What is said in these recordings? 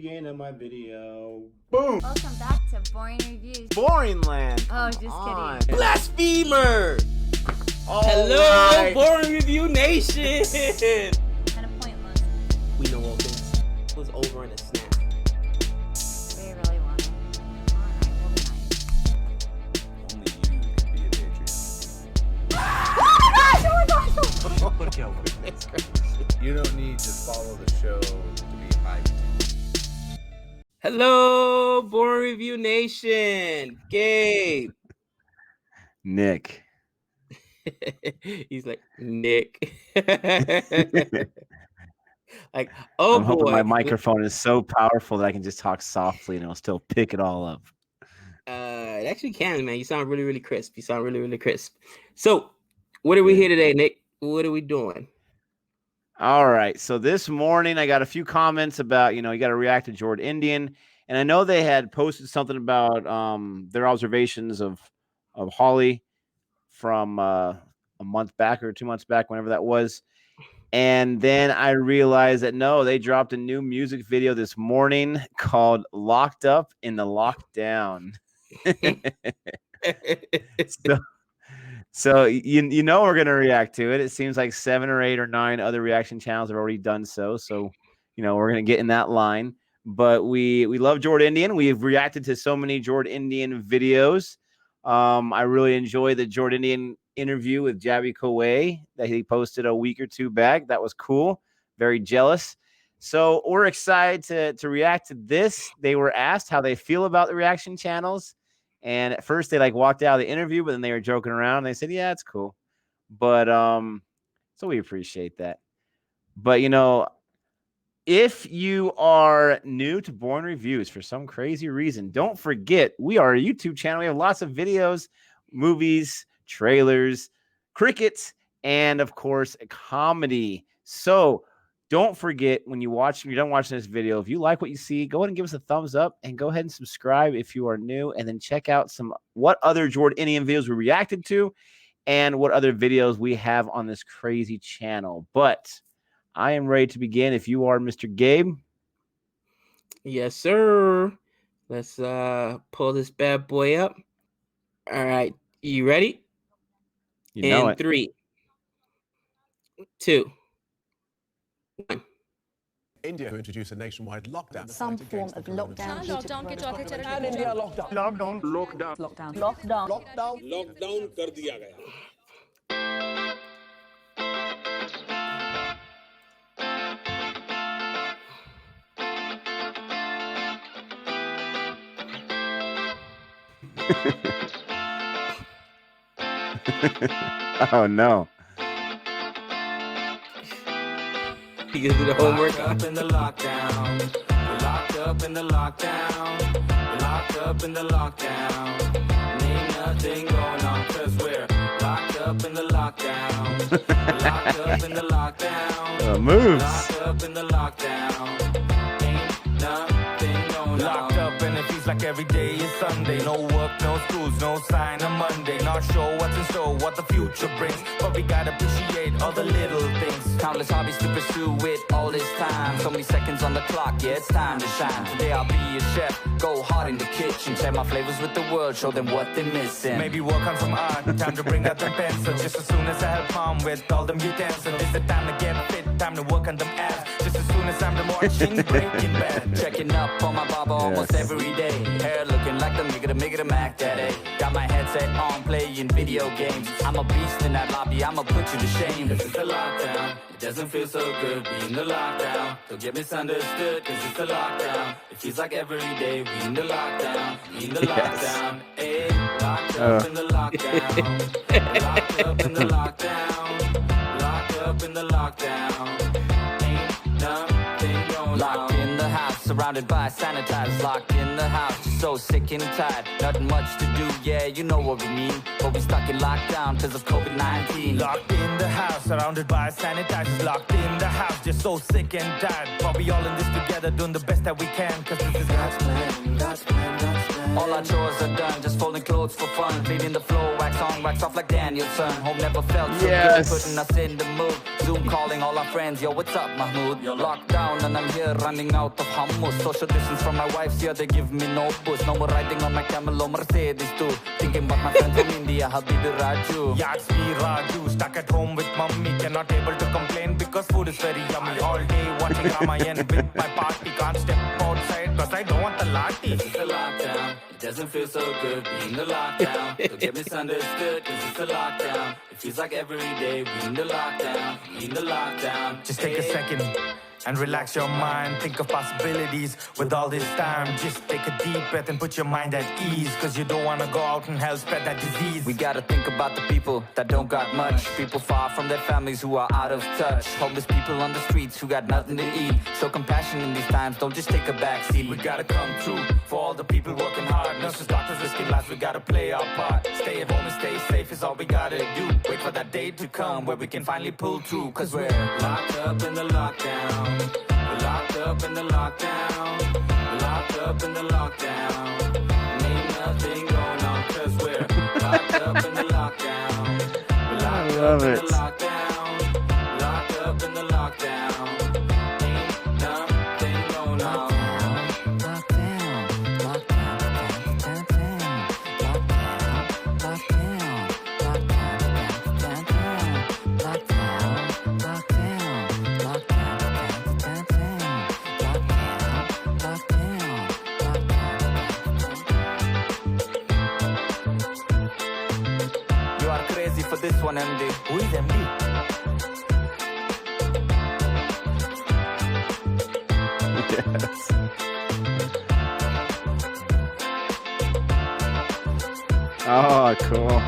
beginning of my video. Boom! Welcome back to Boring Reviews. Boring land. Oh, just kidding. Blasphemer! Hello, right. Boring Review Nation! Kind of pointless. We know all things. It was over in a snap. We really want it. Alright, we'll be nice. Only you can be a Patreon. Oh my gosh! That's crazy. You don't need to follow the show to be hyped. Hello, Boring Review Nation. Gabe. Nick. He's like, Nick. Like, oh I'm hoping boy. my microphone is so powerful that I can just talk softly and it'll still pick it all up. It actually can, man. You sound really, really crisp. So, what are we here today, Nick? What are we doing? All right. So this morning I got a few comments about, you got to react to Jordindian. And I know they had posted something about their observations of Holly from a month back or 2 months back, whenever that was. And then I realized that, no, they dropped a new music video this morning called Locked Up in the Lockdown. So you know we're going to react to it. It seems like 7 or 8 or 9 other reaction channels have already done so. So, we're going to get in that line. But we love Jordindian. We've reacted to so many Jordindian videos. I really enjoyed the Jordindian interview with Jabi Kowe that he posted a week or two back. That was cool. Very jealous. So we're excited to react to this. They were asked how they feel about the reaction channels. And at first they walked out of the interview, but then they were joking around. They said, yeah, it's cool. But so we appreciate that. But if you are new to Boring Reviews for some crazy reason, don't forget we are a YouTube channel. We have lots of videos, movies, trailers, cricket, and of course comedy. So don't forget, when you're done watching this video, if you like what you see, go ahead and give us a thumbs up and go ahead and subscribe if you are new, and then check out what other Jordindian videos we reacted to and what other videos we have on this crazy channel. But I am ready to begin if you are, Mr. Gabe. Yes, sir. Let's pull this bad boy up. All right. You ready? You know it. 3, 2, 1. India to introduce a nationwide lockdown. Some form of lockdown. Lockdown कर दिया गया। Oh no. You gonna do the homework? Locked up in the lockdown. We're locked up in the lockdown. We're locked up in the lockdown. Ain't nothing going on 'cause we're locked up in the lockdown. We're locked up in the lockdown. Moves. Locked up in the lockdown. Ain't nothing going on. Locked up and it feels like every day is Sunday. No work, no schools, no sign of Monday. Not sure what's in store, what the future brings, but we gotta appreciate all the little things. Countless hobbies to pursue with all this time. So many seconds on the clock, yeah, it's time to shine. Today I'll be a chef, go hard in the kitchen. Share my flavors with the world, show them what they're missing. Maybe work on some art, time to bring out the pencil. Just as soon as I help mom with all them utensils. It's the time to get fit, time to work on them abs. Just as soon as I'm the watching Breaking Bad. Checking up on my baba almost every day. Hair looking like the Migga Mac daddy. Got my headset on, playing video games. I'm a beast in that lobby, I'ma put you to shame. This is the lockdown, it doesn't feel so good being the lockdown. Don't get misunderstood, 'cause it's the lockdown. It feels like every day we in the lockdown. We in the lockdown, hey, locked up in the lockdown. Locked up in the lockdown. Locked up in the lockdown. Ain't nothing going on. Locked in the house, surrounded by sanitizers. Locked in the house, just so sick and tired. Nothing much to do, yeah, you know what we mean. But we stuck in lockdown 'cause of COVID-19. Locked in the house, surrounded by sanitizers. Locked in the house, just so sick and tired. But we all in this together, doing the best that we can. 'Cause this is God's plan, God's plan, God's plan. All our chores are done, just folding clothes for fun. Cleaning the floor, wax on, wax off like Danielson. Home never felt so good, putting us in the mood. Zoom calling all our friends, yo, what's up, Mahmood? You're locked down and I'm here running out of hum. most. Social distance from my wife's, yeah, they give me no boost. No more riding on my camel or Mercedes too. Thinking about my friends from India, Habibi Raju. Yeah, it's me, Raju, stuck at home with mummy. Cannot able to complain because food is very yummy. All day watching Ramayan with my party. Can't step outside cause I don't want the latte. This is the lockdown, it doesn't feel so good being the lockdown. Don't get misunderstood cause it's the lockdown. It feels like every day we in the lockdown, we in the lockdown. Just take a second and relax your mind. Think of possibilities with all this time. Just take a deep breath and put your mind at ease. Cause you don't wanna go out and help spread that disease. We gotta think about the people that don't got much. People far from their families who are out of touch. Homeless people on the streets who got nothing to eat. Show compassion in these times, don't just take a back seat. We gotta come through for all the people working hard. Nurses, doctors, risking lives, we gotta play our part. Stay at home and stay safe is all we gotta do. Wait for that day to come where we can finally pull through. Cause we're locked up in the lockdown. We're locked up in the lockdown. We're locked up in the lockdown. Ain't nothing going on cause we're locked up in the lockdown. We're locked up in the lockdown. Locked up in the lockdown. Ain't nothing going on. Lockdown, lockdown, lockdown, lockdown, lockdown, lockdown, lockdown, lockdown, lockdown. You are crazy for this one, MD. Who is MD? Yes. Oh, cool.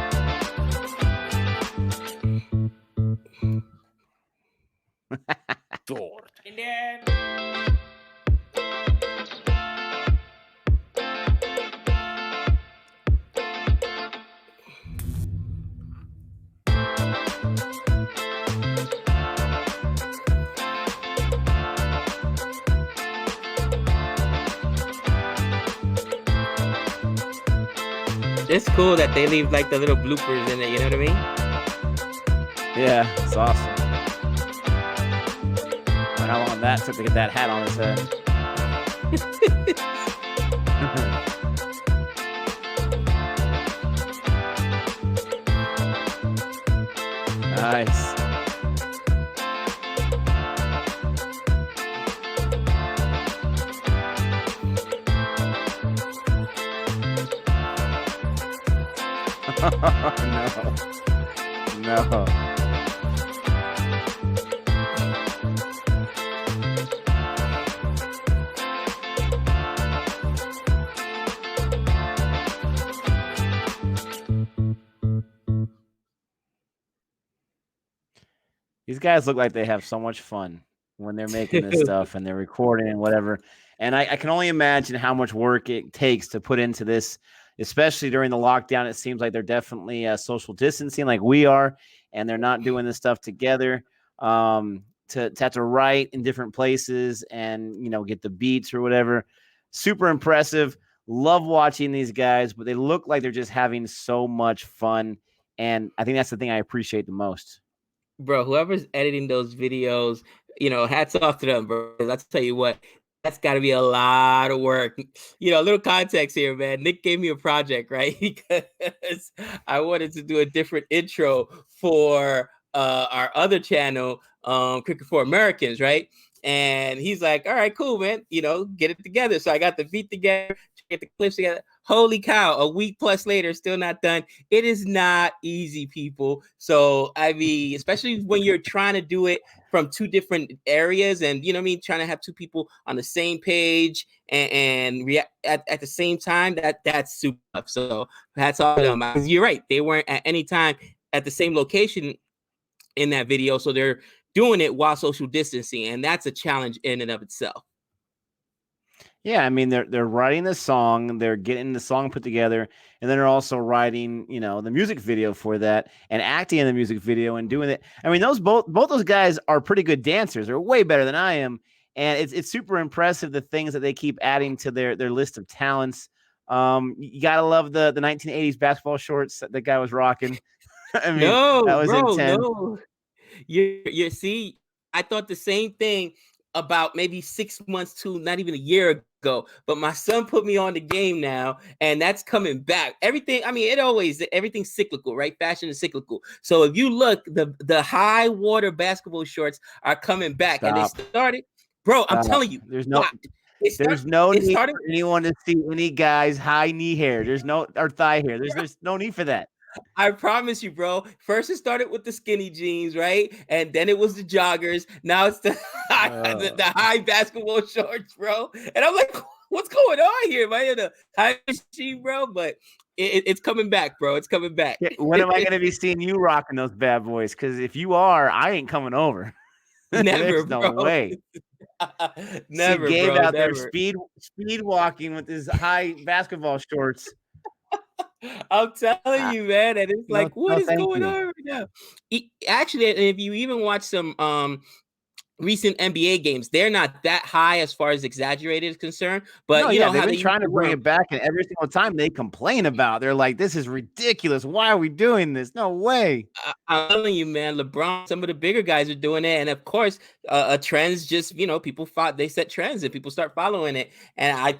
It's cool that they leave like the little bloopers in it, you know what I mean? Yeah, it's awesome. I wonder how long that took to get that hat on his head. Nice. No. No. These guys look like they have so much fun when they're making this stuff and they're recording and whatever. And I can only imagine how much work it takes to put into this, especially during the lockdown. It seems like they're definitely social distancing like we are, and they're not doing this stuff together. To have to write in different places and, you know, get the beats or whatever. Super impressive. Love watching these guys, but they look like they're just having so much fun. And I think that's the thing I appreciate the most. Bro, whoever's editing those videos, you know, hats off to them, bro. Let's tell you what, that's got to be a lot of work. You know, a little context here, man. Nick gave me a project, right? Because I wanted to do a different intro for our other channel, Cricket for Americans, right? And he's like, all right, cool, man. You know, get it together. So I got the beat together, get the clips together. Holy cow, a week plus later, still not done. It is not easy, people. So, I mean, especially when you're trying to do it from two different areas and, you know what I mean, trying to have two people on the same page and react at the same time, that's super tough. So, hats off to them. You're right. They weren't at any time at the same location in that video. So, they're doing it while social distancing. And that's a challenge in and of itself. Yeah, I mean, they're writing the song, they're getting the song put together, and then they're also writing, you know, the music video for that and acting in the music video and doing it. I mean, both those guys are pretty good dancers. They're way better than I am, and it's super impressive the things that they keep adding to their list of talents. You gotta love the 1980s basketball shorts that the guy was rocking. I mean, No, that was bro, intense. no. You see, I thought the same thing about maybe 6 months to not even a year ago. But my son put me on the game now, and that's coming back. Everything, I mean, everything's cyclical, right? Fashion is cyclical. So if you look, the high water basketball shorts are coming back, and they started, bro. I'm telling you, there's no it need started. for anyone to see any guy's high knee hair. There's no or thigh hair. There's no need for that. I promise you, bro. First, it started with the skinny jeans, right? And then it was the joggers. Now it's the high basketball shorts, bro. And I'm like, what's going on here? Am I in a high machine, bro? But it's coming back, bro. It's coming back. Yeah, when am I going to be seeing you rocking those bad boys? Because if you are, I ain't coming over. Never, There's no bro. way. Never, See Gabe bro. out there Never. speed walking with his high basketball shorts. I'm telling you, man, and it's like, what is going on right now? Actually, if you even watch some recent NBA games, they're not that high as far as exaggerated is concerned. But you know they've how been trying to bring it back, and every single time they complain about, they're like, "This is ridiculous. Why are we doing this? No way." I'm telling you, man, LeBron, some of the bigger guys are doing it, and of course, trends just people they set trends, and people start following it, and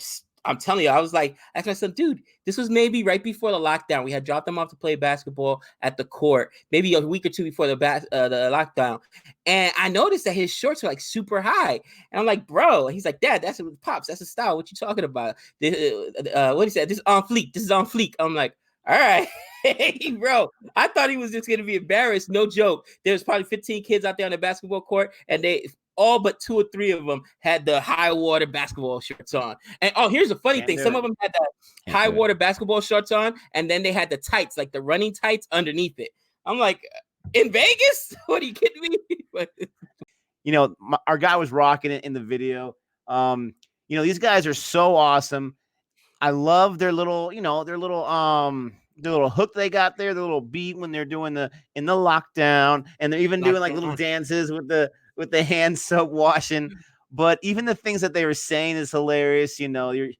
I'm telling you, I was like, I asked my son, dude, this was maybe right before the lockdown. We had dropped them off to play basketball at the court, maybe a week or two before the lockdown. And I noticed that his shorts were like super high. And I'm like, bro, he's like, Dad, that's Pops. That's a style. What you talking about? What he said, this is on fleek. This is on fleek. I'm like, all right, hey, bro. I thought he was just going to be embarrassed. No joke. There's probably 15 kids out there on the basketball court, and they all but 2 or 3 of them had the high water basketball shorts on. And here's the funny thing. Some of them had the high water basketball shorts on, and then they had the tights, like the running tights underneath it. I'm like, in Vegas? What are you kidding me? Our guy was rocking it in the video. These guys are so awesome. I love their little hook they got there, the little beat when they're doing in the lockdown, and they're even doing like little dances with the hand soap washing. But even the things that they were saying is hilarious. For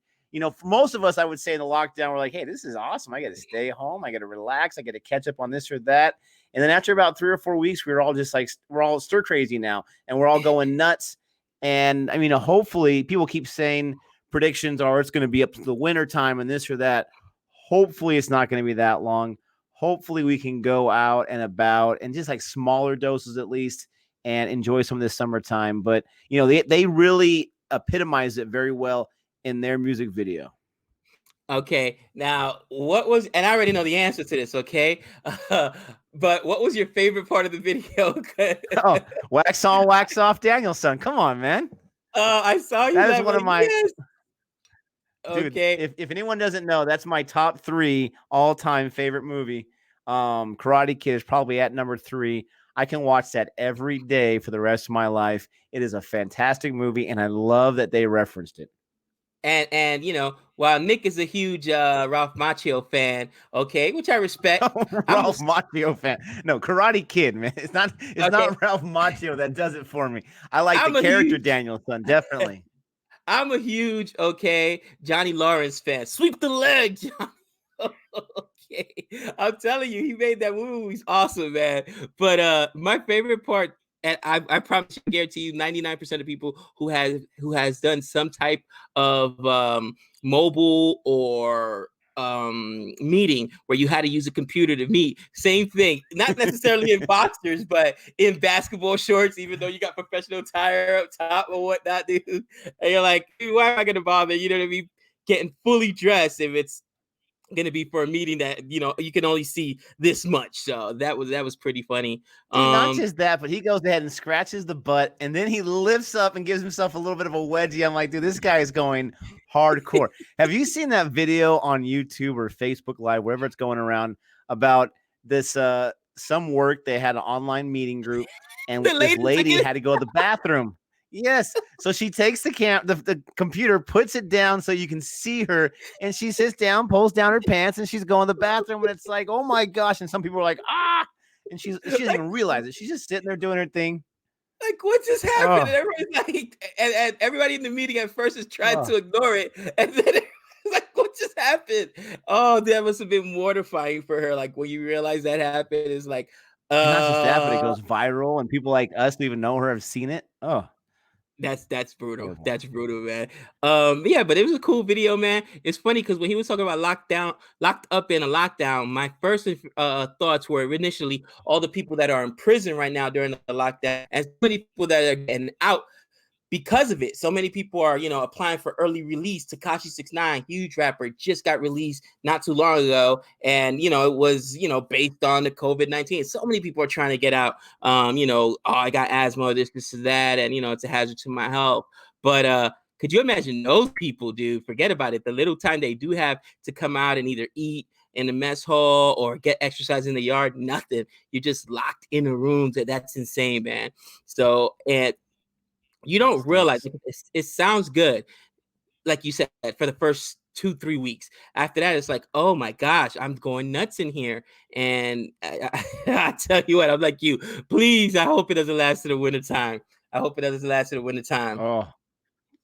most of us, I would say in the lockdown, we're like, hey, this is awesome. I got to stay home. I got to relax. I got to catch up on this or that. And then after about 3 or 4 weeks, we're all stir crazy now, and we're all going nuts. And I mean, hopefully people keep saying predictions are it's going to be up to the winter time and this or that. Hopefully it's not going to be that long. Hopefully we can go out and about and just like smaller doses at least and enjoy some of this summertime. But, they really epitomize it very well in their music video. Okay, now and I already know the answer to this, okay? But what was your favorite part of the video? Oh, wax on, wax off Danielson. Come on, man. I saw you. That is one of my... Yes. Dude, okay. If anyone doesn't know, that's my top 3 all-time favorite movie. Karate Kid is probably at number 3. I can watch that every day for the rest of my life. It is a fantastic movie, and I love that they referenced it. And while Nick is a huge Ralph Macchio fan, okay, which I respect. Ralph Macchio fan. No, Karate Kid, man. It's not Ralph Macchio that does it for me. I like the character Danielson, definitely. I'm a huge, Johnny Lawrence fan. Sweep the leg, Johnny. Okay. I'm telling you, he made that movie. He's awesome, man. But my favorite part, and I promise you, guarantee you, 99% of people who has done some type of mobile or meeting where you had to use a computer to meet. Same thing, not necessarily in boxers, but in basketball shorts, even though you got professional attire up top or whatnot, dude. And you're like, why am I gonna bother? You know what I mean? Getting fully dressed if it's gonna be for a meeting that you can only see this much. So that was pretty funny. Not just that, but he goes ahead and scratches the butt, and then he lifts up and gives himself a little bit of a wedgie. I'm like, dude, this guy is going hardcore. Have you seen that video on YouTube or Facebook Live, wherever it's going around, about this some work? They had an online meeting group, and this lady had to go to the bathroom. Yes. So she takes the computer, puts it down so you can see her, and she sits down, pulls down her pants, and she's going to the bathroom. And it's like, oh my gosh. And some people are like, ah, and she doesn't even realize it. She's just sitting there doing her thing. Like, what just happened? And everybody's like, and everybody in the meeting at first is trying to ignore it. And then it's like, what just happened? Oh, that must have been mortifying for her. Like, when you realize that happened, it's like, not just that, but it goes viral, and people like us who even know her have seen it. Oh. That's brutal. Good one. That's brutal, man. Yeah, but it was a cool video, man. It's funny because when he was talking about locked up in a lockdown, my first thoughts were initially all the people that are in prison right now during the lockdown, and so many people that are getting out because of it. So many people are, applying for early release. Tekashi 6ix9ine, huge rapper, just got released not too long ago, and it was based on the COVID-19. So many people are trying to get out. Oh, I got asthma, this, that, and it's a hazard to my health. But could you imagine those people, dude? Forget about it. The little time they do have to come out and either eat in the mess hall or get exercise in the yard, nothing. You're just locked in a room. That's insane, man. So, and you don't realize it sounds good, like you said, for the first 2-3 weeks. After that, it's like, oh my gosh, I'm going nuts in here. And I tell you what, I'm like you. Please, I hope it doesn't last to the winter time. Oh,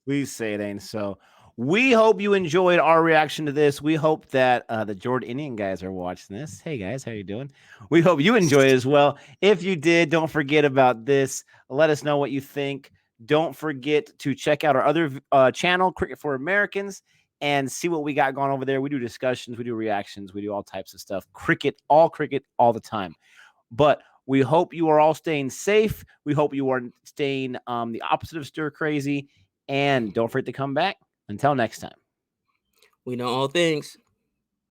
please say it ain't so. We hope you enjoyed our reaction to this. We hope that the Jordindian guys are watching this. Hey guys, how you doing? We hope you enjoy it as well. If you did, don't forget about this. Let us know what you think. Don't forget to check out our other channel, Cricket for Americans, and see what we got going over there. We do discussions, we do reactions, we do all types of stuff. Cricket all the time. But we hope you are all staying safe. We hope you are staying the opposite of stir crazy. And don't forget to come back. Until next time. We know all things.